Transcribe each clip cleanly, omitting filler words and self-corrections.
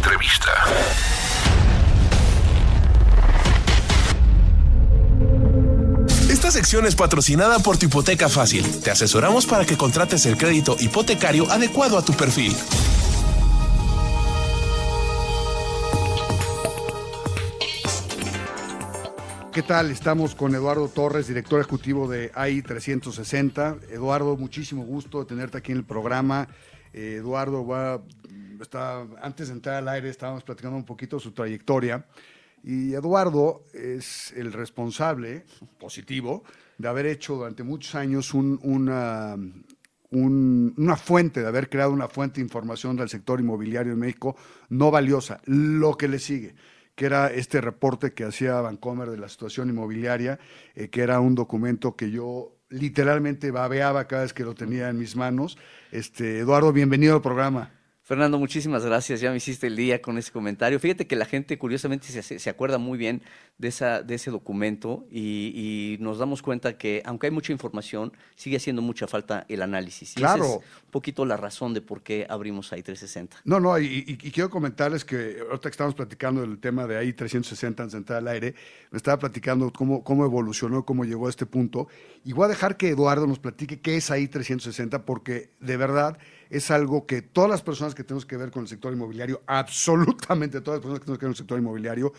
Entrevista. Esta sección es patrocinada por Tu Hipoteca Fácil. Te asesoramos para que contrates el crédito hipotecario adecuado a tu perfil. ¿Qué tal? Estamos con Eduardo Torres, director ejecutivo de AI 360. Eduardo, muchísimo gusto de tenerte aquí en el programa. Eduardo antes de entrar al aire estábamos platicando un poquito de su trayectoria. Y Eduardo es el responsable positivo de haber hecho durante muchos años una fuente, de haber creado una fuente de información del sector inmobiliario en México no valiosa, lo que le sigue, que era este reporte que hacía Bancomer de la situación inmobiliaria, que era un documento que yo literalmente babeaba cada vez que lo tenía en mis manos. Eduardo, bienvenido al programa. Fernando, muchísimas gracias. Ya me hiciste el día con ese comentario. Fíjate que la gente curiosamente se acuerda muy bien de ese documento y nos damos cuenta que aunque hay mucha información, sigue haciendo mucha falta el análisis. Y claro. esa es un poquito la razón de por qué abrimos AI 360. No, y quiero comentarles que ahorita que estamos platicando del tema de AI 360 antes de entrar al aire, me estaba platicando cómo evolucionó, cómo llegó a este punto. Y voy a dejar que Eduardo nos platique qué es AI 360, porque de verdad es algo que todas las personas que tenemos que ver con el sector inmobiliario, absolutamente todas las personas que tenemos que ver con el sector inmobiliario,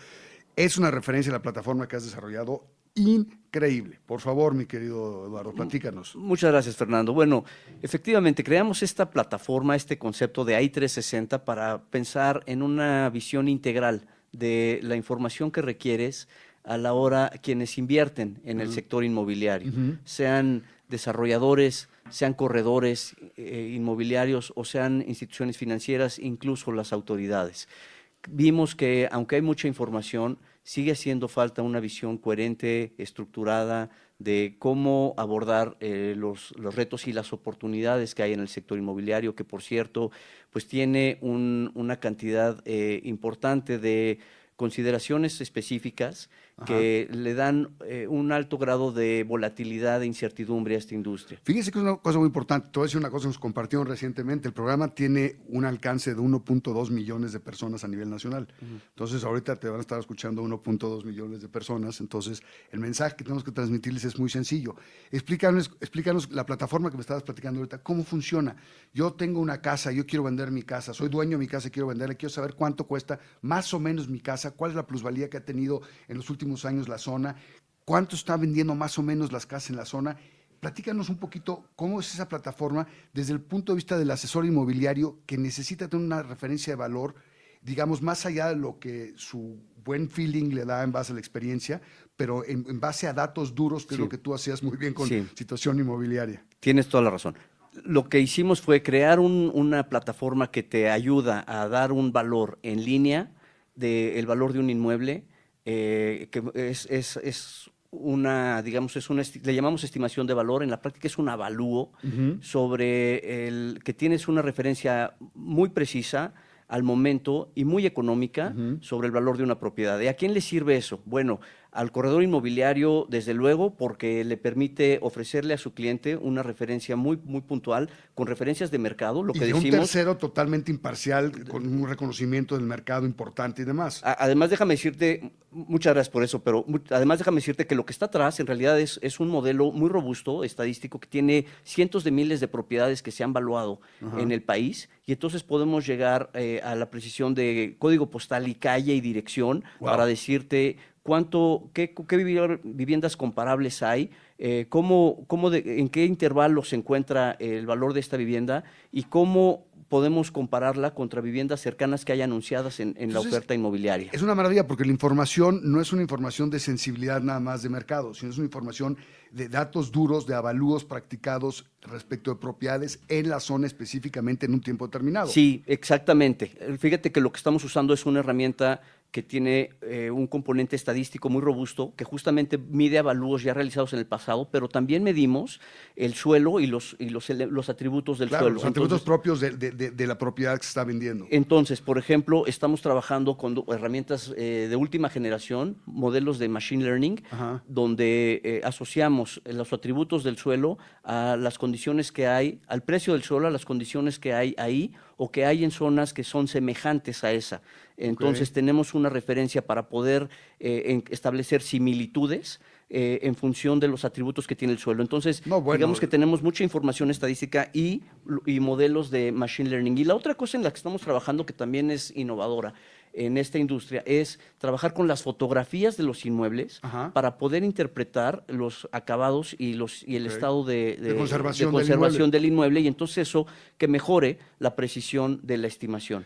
es una referencia a la plataforma que has desarrollado increíble. Por favor, mi querido Eduardo, platícanos. Muchas gracias, Fernando. Bueno, efectivamente, creamos esta plataforma, este concepto de AI 360 para pensar en una visión integral de la información que requieres a la hora quienes invierten en el sector inmobiliario, sean desarrolladores, sean corredores inmobiliarios o sean instituciones financieras, incluso las autoridades. Vimos que, aunque hay mucha información, sigue haciendo falta una visión coherente, estructurada, de cómo abordar los retos y las oportunidades que hay en el sector inmobiliario, que por cierto, pues tiene una cantidad importante de consideraciones específicas que le dan un alto grado de volatilidad e incertidumbre a esta industria. Fíjese que es una cosa muy importante. Te voy a decir una cosa que nos compartieron recientemente. El programa tiene un alcance de 1.2 millones de personas a nivel nacional. Entonces, ahorita te van a estar escuchando 1.2 millones de personas. Entonces, el mensaje que tenemos que transmitirles es muy sencillo. Explícanos la plataforma que me estabas platicando ahorita. ¿Cómo funciona? Yo tengo una casa, yo quiero vender mi casa. Soy dueño de mi casa y quiero venderla. Quiero saber cuánto cuesta más o menos mi casa, cuál es la plusvalía que ha tenido en los últimos años la zona, cuánto está vendiendo más o menos las casas en la zona. Platícanos un poquito cómo es esa plataforma desde el punto de vista del asesor inmobiliario que necesita tener una referencia de valor, digamos, más allá de lo que su buen feeling le da en base a la experiencia, pero en base a datos duros, que es lo que tú hacías muy bien con situación inmobiliaria. Tienes toda la razón. Lo que hicimos fue crear una plataforma que te ayuda a dar un valor en línea del valor de un inmueble, que es una, digamos, le llamamos estimación de valor, en la práctica es un avalúo sobre que tienes una referencia muy precisa al momento y muy económica sobre el valor de una propiedad. ¿Y a quién le sirve eso? Bueno, al corredor inmobiliario, desde luego, porque le permite ofrecerle a su cliente una referencia muy puntual, con referencias de mercado, lo que decimos. Y un tercero totalmente imparcial, con un reconocimiento del mercado importante y demás. Además, déjame decirte, muchas gracias por eso, pero además déjame decirte que lo que está atrás en realidad es un modelo muy robusto, estadístico, que tiene cientos de miles de propiedades que se han valuado en el país, y entonces podemos llegar a la precisión de código postal y calle y dirección para decirte qué viviendas comparables hay, en qué intervalo se encuentra el valor de esta vivienda y cómo podemos compararla contra viviendas cercanas que hay anunciadas en la oferta inmobiliaria. Es una maravilla porque la información no es una información de sensibilidad nada más de mercado, sino es una información de datos duros, de avalúos practicados respecto de propiedades en la zona específicamente en un tiempo determinado. Sí, exactamente. Fíjate que lo que estamos usando es una herramienta que tiene un componente estadístico muy robusto, que justamente mide avalúos ya realizados en el pasado, pero también medimos el suelo y los atributos del suelo. Los atributos propios de la propiedad que se está vendiendo. Entonces, por ejemplo, estamos trabajando con herramientas de última generación, modelos de machine learning, donde asociamos los atributos del suelo a las condiciones que hay, al precio del suelo, a las condiciones que hay ahí, o que hay en zonas que son semejantes a esa. Entonces tenemos una referencia para poder establecer similitudes en función de los atributos que tiene el suelo. Entonces, digamos que tenemos mucha información estadística y modelos de Machine Learning. Y la otra cosa en la que estamos trabajando, que también es innovadora en esta industria, es trabajar con las fotografías de los inmuebles para poder interpretar los acabados y el estado de conservación del inmueble, y entonces eso que mejore la precisión de la estimación.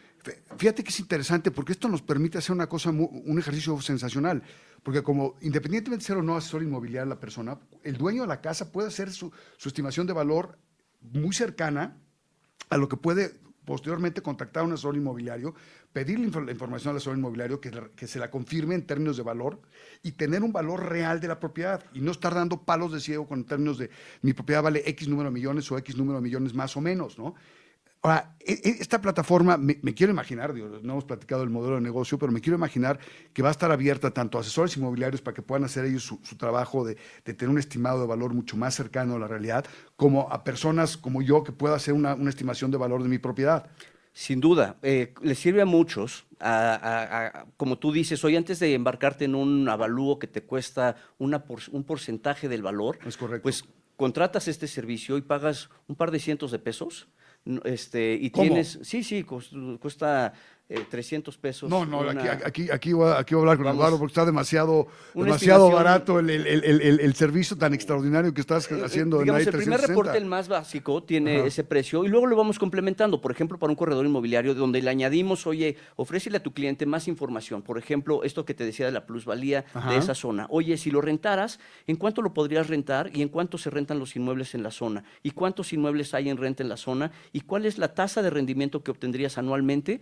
Fíjate que es interesante porque esto nos permite hacer una cosa, un ejercicio sensacional, porque como independientemente de ser o no asesor inmobiliario la persona, el dueño de la casa puede hacer su estimación de valor muy cercana a lo que puede posteriormente contactar a un asesor inmobiliario, pedirle la información al asesor inmobiliario que se la confirme en términos de valor y tener un valor real de la propiedad y no estar dando palos de ciego con términos de mi propiedad vale X número de millones o X número de millones más o menos, ¿no? Ahora, esta plataforma, me quiero imaginar, digo, no hemos platicado del modelo de negocio, pero me quiero imaginar que va a estar abierta tanto a asesores inmobiliarios para que puedan hacer ellos su trabajo de tener un estimado de valor mucho más cercano a la realidad, como a personas como yo que pueda hacer una estimación de valor de mi propiedad. Sin duda, les sirve a muchos, como tú dices, hoy antes de embarcarte en un avalúo que te cuesta un porcentaje del valor, es correcto, pues contratas este servicio y pagas un par de cientos de pesos. Y ¿Cómo? tienes, sí, cuesta 300 pesos. No, aquí voy a hablar con Eduardo porque está demasiado barato el servicio tan extraordinario que estás haciendo. Digamos, en el primer reporte, el más básico, tiene ese precio y luego lo vamos complementando. Por ejemplo, para un corredor inmobiliario donde le añadimos, oye, ofrécele a tu cliente más información. Por ejemplo, esto que te decía de la plusvalía de esa zona. Oye, si lo rentaras, ¿en cuánto lo podrías rentar y en cuánto se rentan los inmuebles en la zona? ¿Y cuántos inmuebles hay en renta en la zona? ¿Y cuál es la tasa de rendimiento que obtendrías anualmente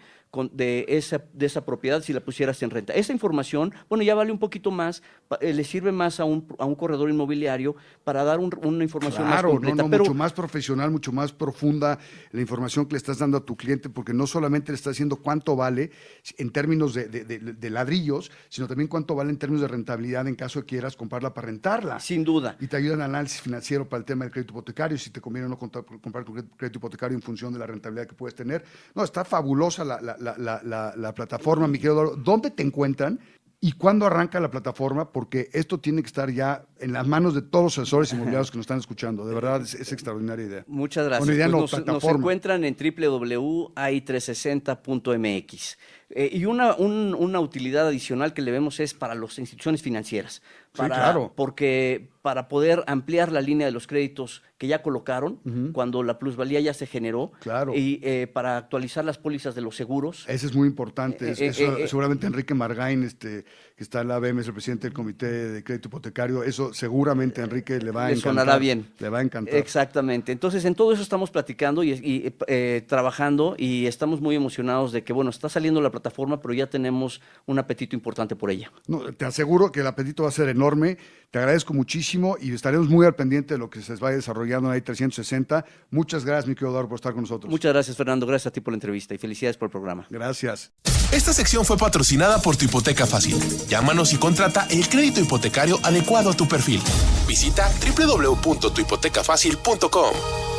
de esa propiedad si la pusieras en renta? Esa información, bueno, ya vale un poquito más, le sirve más a un corredor inmobiliario para dar una información más completa. Pero mucho más profesional, mucho más profunda la información que le estás dando a tu cliente, porque no solamente le estás diciendo cuánto vale en términos de ladrillos, sino también cuánto vale en términos de rentabilidad en caso de quieras comprarla para rentarla. Sin duda. Y te ayuda en análisis financiero para el tema del crédito hipotecario, si te conviene o no comprar con crédito hipotecario en función de la rentabilidad que puedes tener. No, está fabulosa la plataforma, mi querido Eduardo. ¿Dónde te encuentran y cuándo arranca la plataforma? Porque esto tiene que estar ya en las manos de todos los asesores inmobiliarios que nos están escuchando. De verdad, es extraordinaria idea. Muchas gracias. Nos encuentran en www.ai360.mx. Y una utilidad adicional que le vemos es para las instituciones financieras. Sí, claro. Porque para poder ampliar la línea de los créditos que ya colocaron, cuando la plusvalía ya se generó, claro, y para actualizar las pólizas de los seguros. Eso es muy importante. Seguramente Enrique Margain, que está en la ABM, es el presidente del Comité de Crédito Hipotecario, eso seguramente a Enrique le va a encantar. Sonará bien. Le va a encantar. Exactamente. Entonces, en todo eso estamos platicando y trabajando, y estamos muy emocionados de que, bueno, está saliendo la plataforma, pero ya tenemos un apetito importante por ella. No, te aseguro que el apetito va a ser enorme. Te agradezco muchísimo y estaremos muy al pendiente de lo que se vaya desarrollando en AI360. Muchas gracias, mi querido Eduardo, por estar con nosotros. Muchas gracias, Fernando. Gracias a ti por la entrevista y felicidades por el programa. Gracias. Esta sección fue patrocinada por Tu Hipoteca Fácil. Llámanos y contrata el crédito hipotecario adecuado a tu perfil. Visita www.tuhipotecafacil.com.